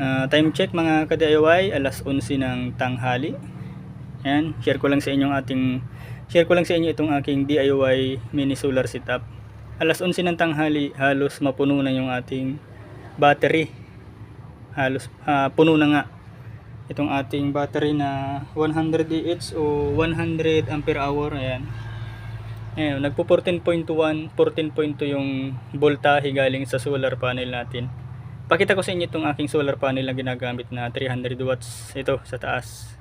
Time check mga ka-DIY, alas 11 ng tanghali. Ayan, share ko lang sa inyo itong aking DIY mini solar setup. Alas 11 ng tanghali, halos mapuno na yung ating battery. Halos puno na nga itong ating battery na 100 Ah o 100 ampere hour. Ayan. Ayan, nagpo 14.1, 14.2 yung voltahe galing sa solar panel natin. Pakita ko sa inyo itong aking solar panel na ginagamit na 300 watts ito sa taas.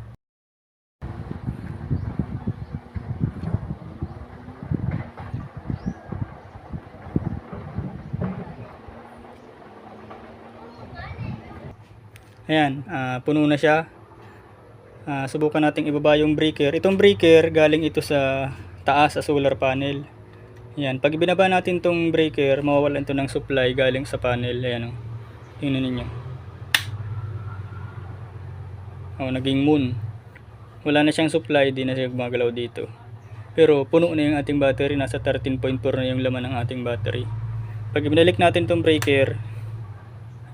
Ayan, puno na siya. Subukan nating ibaba yung breaker. Itong breaker galing ito sa taas sa solar panel. Ayan, pag ibinaba natin itong breaker, mawawalan ito ng supply galing sa panel. Ayan o, tingnan ninyo. Naging moon. Wala na siyang supply, di na siya gumagalaw dito. Pero puno na yung ating battery, nasa 13.4 na yung laman ng ating battery. Pag binalik natin itong breaker,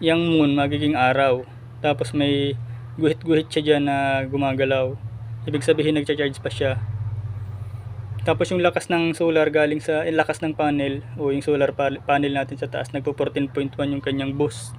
yung moon magiging araw. Tapos may guhit-guhit siya dyan na gumagalaw. Ibig sabihin nagcha-charge pa siya. Tapos yung lakas ng solar galing sa lakas ng panel o yung solar panel natin sa taas, nagpo 14.1 yung kanyang boost.